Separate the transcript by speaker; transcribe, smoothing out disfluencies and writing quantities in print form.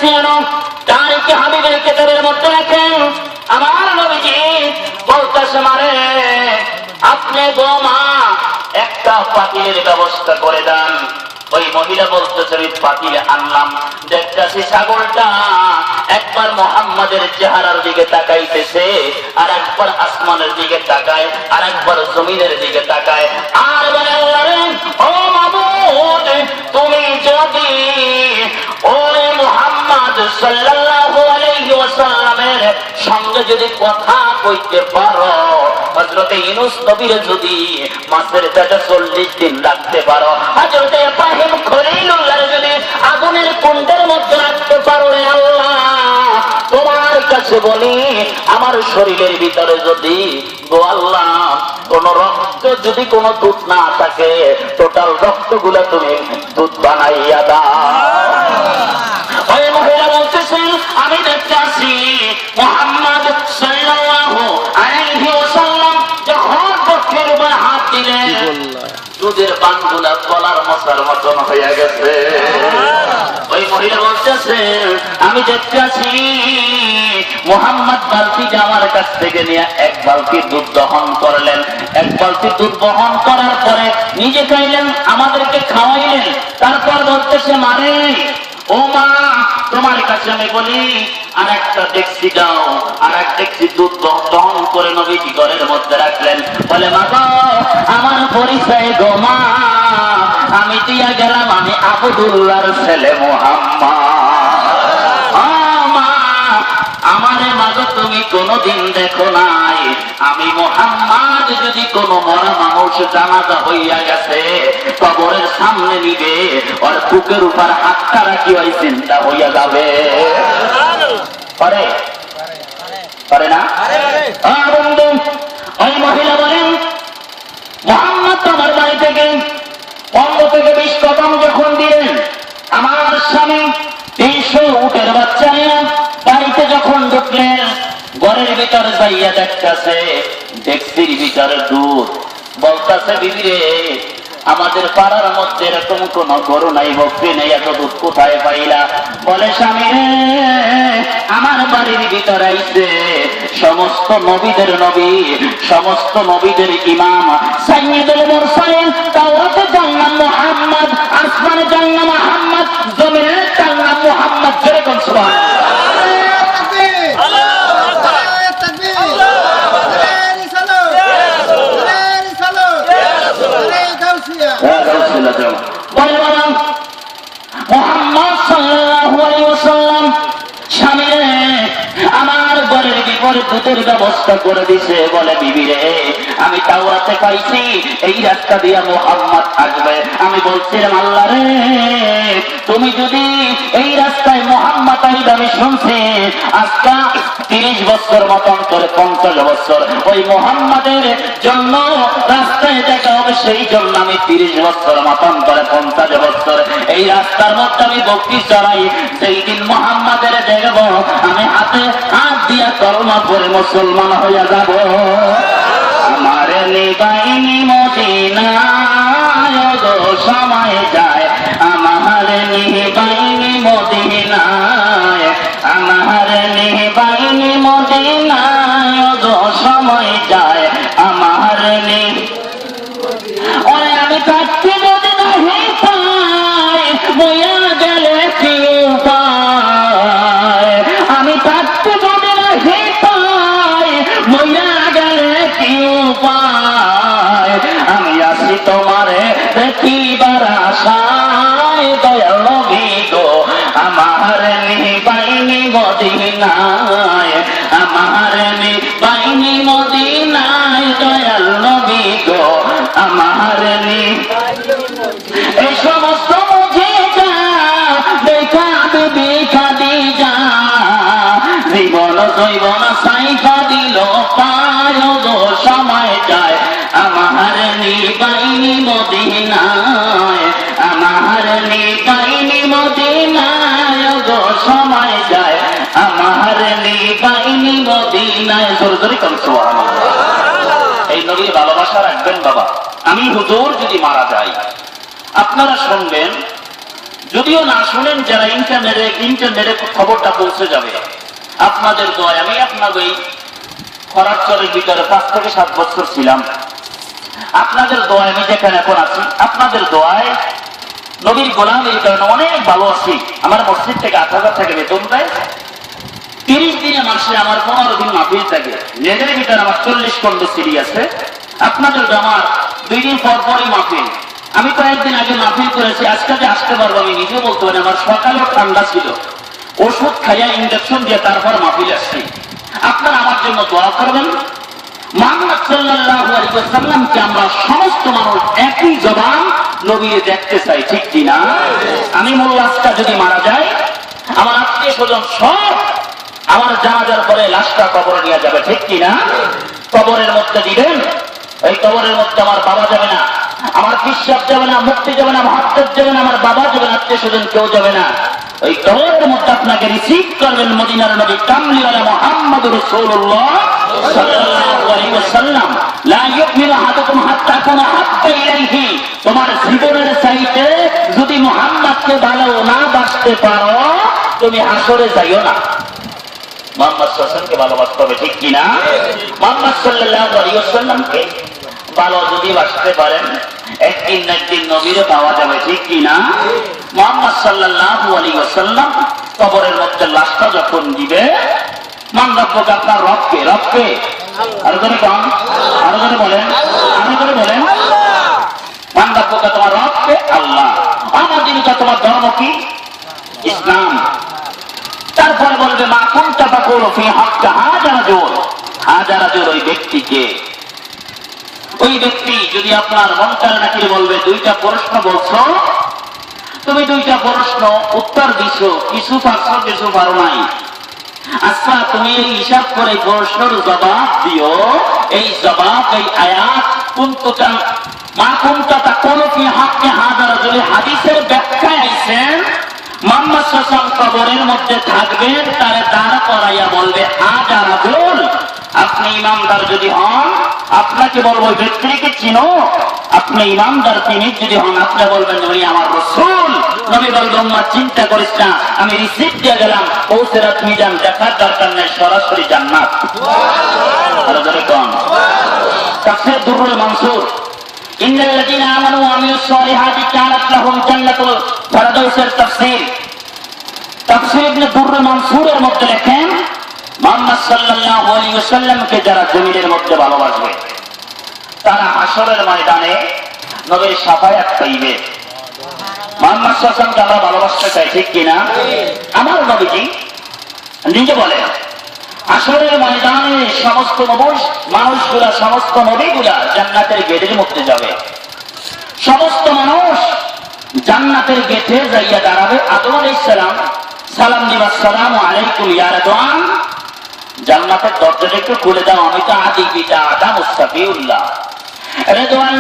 Speaker 1: Cyano তারিখে হাবিবের কিতাবের মধ্যে রাখেন আমার নবীজি বলতেছে মারে আপনি গো মা একটা পাতিলের ব্যবস্থা করে দেন। ওই মহিলা বলতেছে আমি পাতিলে আনলাম, দেখতেছি ছাগলটা একবার মুহাম্মাদের চেহারার দিকে তাকাইতেছে, আর একবার আসমানের দিকে তাকায়, আর একবার জমিনের দিকে তাকায়, আর বলে আল্লাহ ও মাবুদ তুমি যদি ওই মুহাম্মদ সাল্লাল্লাহু আলাইহি ওয়াসাল্লামের সঙ্গে যদি কথা কইতে পারো, হযরতে ইউনূস নবীর যদি মাছের পেটে 40 দিন রাখতে পারো, হযরতে ইব্রাহিম খলিলুল্লাহর যদি আগুনের কুণ্ডের মধ্যে রাখতে পারো রে আল্লাহ, তোমার কাছে বলি আমার শরীরের ভিতরে যদি গো আল্লাহ কোন রক্ত যদি কোন দুধ না থাকে, টোটাল রক্তগুলো তুমি দুধ বানাইয়া দাও। ওই মহিলা বলতেছেন আমি দেখতেছি মুহাম্মদ সাল্লাল্লাহু আলাইহি ওয়াসাল্লাম যখন বক্ষের উপর হাত দিলেন দুধের পানগুলা কলার মশার মতন হয়ে গেছে। ওই মহিলা বলতেছেন আমি দেখতেছি মুহাম্মদ বালতিটা আমার কাছ থেকে নিয়ে এক বালতি দুধ দহন করলেন, এক বালতি দুধ বহন করার পরে নিজে খাইলেন, আমাদেরকে খাওয়াইলেন, তারপর বলতেছে মানে ও মা তোমার কাছে আমি বলি আর একটা ডেকসি দাও, আর এক ডেকসি দুধ দহন করে নবীজি ঘরের মধ্যে রাখলেন। বলে মা গো আমার পরিচয় গো মা, আমি দিয়া গেলাম আমি আবদুল্লাহর ছেলে মুহাম্মদ। আমারে মাগো তুমি কোনদিন দেখো নাই, আমি মুহাম্মদ যদি কোন মরা মানুষ জানাজা হইয়া গেছে কবরের সামনে নিবে, ওর বুকের উপর হাতটা রাখি ওই চিন্তা হইয়া যাবে। পারে পারে না বন্ধু? ওই মহিলা বলেন মুহাম্মদ তোমার বাড়ি থেকে 15 থেকে 20 কদম যখন দিলেন, আমার স্বামী 300 উটের বাচ্চা নিয়ে বাড়িতে যখন ঢুকলেন, ঘরের ভিতরে যাইয়া দেখতেছে ডেকসির ভিতরে দুধ। বলতেছে বিবি রে আমাদের পাড়ার মধ্যে এরকম কোন গরু নাই, বকরি নেই, এত দুধ কোথায় পাইলা? বলে স্বামী রে আমার বাড়ির ভিতরে আইছে সমস্ত নবীদের নবী, সমস্ত নবীদের ইমাম, সাইয়্যিদুল মুরসালিন, তাওরাতে যার নাম মুহাম্মদ, আসমানে যার নাম মুহাম্মদ, জমিনে যার নাম মুহাম্মদ। যেরকম সুবহানাল্লাহ মুহাম্মদ সাল্লাল্লাহু আলাইহি ওয়াসাল্লাম স্বামী রে আমার ঘরের বিপরীত দুধের ব্যবস্থা করে দিছে। বলে বিবি রে আমি তাওরাতে পাইছি এই রাস্তা দিয়া মুহাম্মদ আসবে, আমি বলছিলাম আল্লাহ রে তুমি যদি এই রাস্তায় মুহাম্মদ আইবে, আমি শুনছি আজকা 30 বছর মতন করে 50 বছর ওই মুহাম্মাদের জন্য রাস্তায় দেখা হবে, সেই জন্য আমি 30 বছর মতন করে 50 বছর এই রাস্তার মধ্যে আমি বকরি চড়াই। সেই দিন মুহাম্মাদের দেখব আমি হাতে হাত দিয়া কলমা পড়ে মুসলমান হইয়া যাব। আমার নিবাইনি মদিনায় গো সময় যায়, আমার নিবাইনি মদিনায়, আমার নিবাইনি মদিনায় গো সময় যায়, আমার ওরে আমি থাকতে যদি নাহি পাই বইয়া গেলে কি উপায়, আমি থাকতে যদি নাহি পাই বইয়া গেলে কি উপায়, আমি আসি তোমারে দেখিবার আশায় দয়াল নবী গো আমার নিবাইনি মদিনায়, আমার নিবাইনি মদিনায় দয়াল নবী গো আমার এই সমস্ত মুজিজা দেখা বিবি খাদিজা জীবন জৈবন সাইফা দিল পায় গো সময় যায়, আমার নিবাইনি মদিনায়, আমার নিবাইনি মদিনায় গো সময় যায়, আমার নিবাইনি মদিনায়। জোরে জোরে কম সুবহানাল্লাহ। এই নবীর ভালোবাসা রাখবেন বাবা। আমি হুজুর যদি মারা যাই আপনারা শুনবেন যদিও না শুনেন, যারা ইন্টারনেটে খবরটা পৌঁছে যাবে। আপনাদের দোয়ায় আমি আপনাদের এই খরাচরের ভিতরে 5 থেকে 7 বছর ছিলাম। আপনাদের দোয়ায় আমি যেখানে এখন আছি, আপনাদের দোয়ায় নবীর গোলামের কারণে অনেক ভালো আছি। আমার মসজিদ থেকে 8,000 টাকা বেতন দেয়। 30 দিনে মাসে আমার 15 দিন মাহফিল থাকে। নেটের ভিতরে আমার 40 খন্ড সিডি আছে। আপনাদের আমার 2 দিন পর পরই মাহফিল। আমি কয়েকদিন আগে মাহফিল করেছি, আজকে যে আসতে পারবো আমি নিজেও বলতে পারি। আমার সকালেও ঠান্ডা ছিল, ওষুধ খাইয়া ইঞ্জেকশন দিয়ে তারপর মাহফিল আসছি। আপনারা আমার জন্য দোয়া করবেন। মুহাম্মদ সাল্লাল্লাহু আলাইহি ওয়াসাল্লামকে আমরা সমস্ত মানুষ একই জবান নবীকে দেখতে চাই, ঠিক কিনা? আমি মোল্লাসটা যদি মারা যায়, আমার আত্মীয় স্বজন সব আমার জানাজার পরে লাশটা কবরে নিয়ে যাবে, ঠিক কিনা? কবরের মধ্যে দিবেন। ওই কবরের মধ্যে আমার বাবা যাবে না, আমার পিসাব যাবে না, মুক্তি যাবে না, মহাত্মা যাবে না, আমার বাবা যাবে না, আত্মীয় স্বজন কেউ যাবে না। ওই কবরের মধ্যে আপনাকে রিসিভ করবেন মদিনার নবী কামলিওয়ালা মুহাম্মদ রাসূলুল্লাহ সাল্লাল্লাহু আলাইহি ওয়াসাল্লাম। লা ইউমিনু আহাদুকুম হাত্তা আকুনা হাব্বা ইলাইহি। তোমার জীবনের চাইতে যদি মুহাম্মদকে ভালো না বাসতে পারো, তুমি হাসরে যাইও না। মুহাম্মদ সাল্লাল্লাহু আলাইহি ওয়াসাল্লামকে ভালোবাসতে হবে, ঠিক কিনা? মুহাম্মদ সাল্লাল্লাহু আলাইহি ওয়াসাল্লামকে ভালো যদি বাসতে পারেন, একদিন না একদিন নবীরে পাওয়া যাবে, ঠিক কিনা? মুহাম্মদ সাল্লাল্লাহু আলাইহি ওয়াসাল্লাম কবরের মধ্যে লাশটা যখন দিবে, মান রব্বুকা, আপনার রবকে? রবকে আরো করে কম, আরো করে বলেন, আরো করে বলেন। মান রব্বুকা, তোমার রবকে? আল্লাহ। আমাদিনুকা, তোমার ধর্ম কি? ইসলাম। তারপরে বলবে মা কুনতা তাকুলু ফি হাক্কা হাজা রাজুল। হাজা রাজুল ওই ব্যক্তিকে, ওই ব্যক্তি যদি আপনার মনকার নাকি বলবে 2টা প্রশ্ন বলছো, তুমি 2টা প্রশ্ন উত্তর দিছো, কিছু পারছো কিছু পারো নাই। আচ্ছা, তুমি এই হিসাব করে প্রশ্নের জবাব দিও। এই জবাব, এই আয়াত কুনতা মা কুনতা তাকুলু ফি হাক্কি হাজা রাজুল হাদিসের ব্যাখ্যায় আইছেন মুহাম্মদ সাল্লাল্লাহু আলাইহি ওয়াসাল্লাম কবরের মধ্যে থাকবেন, তারে দাঁড় করাইয়া বলবে হাজা রাজুল। আপনি ইমানদার যদি হন, আপনাকে বলবো ব্যক্তিকে চিনো। আপনি ইমানদার তিনি যদি হন, আপনি বলবেন উনি আমার রাসূল। নবী বলবেন উম্মাহ চিন্তা করিস না, আমি রিসিপ্ট দিয়ে গেলাম, পৌঁছেরাত মিজান দেখার দরকার নেই, সরাসরি জান্নাত। আরো ধরে কোন তাফসীর দুরুল মানসুর, ইন্নাল্লাযীনা আমানু ওয়া আমিলুস সালিহাতি কানাত লাহুম জান্নাতুল ফিরদাউসের তাফসীর। তাফসীর ইবনে দুরুল মানসুরের মধ্যে লেখেন, মুহাম্মদ সাল্লাল্লাহু আলাইহি ওয়াসাল্লামকে যারা জমিনের মধ্যে ভালোবাসবে, তারা হাসরের ময়দানে নবীর শাফায়াত পাইবে। মুহাম্মদ সাল্লাল্লাহু আলাইহি ওয়াসাল্লামকে আমরা ভালোবাসতে চাই, ঠিক কিনা? আমার নবীজি নিজে বলেন, হাসরের ময়দানে সমস্ত মানুষগুলা, সমস্ত নবীগুলা জান্নাতের গেটের মধ্যে যাবে। সমস্ত মানুষ জান্নাতের গেটে যাইয়া দাঁড়াবে। আদম আলাইহিস সালাম সালাম দিবা, আসসালামু আলাইকুম ইয়া রিদওয়ান। জান্নাতের দরজাটা একটু খুলে দাও, আমি তো আদি পিতা আদম মুস্তাফিউল্লাহ। রিদওয়ান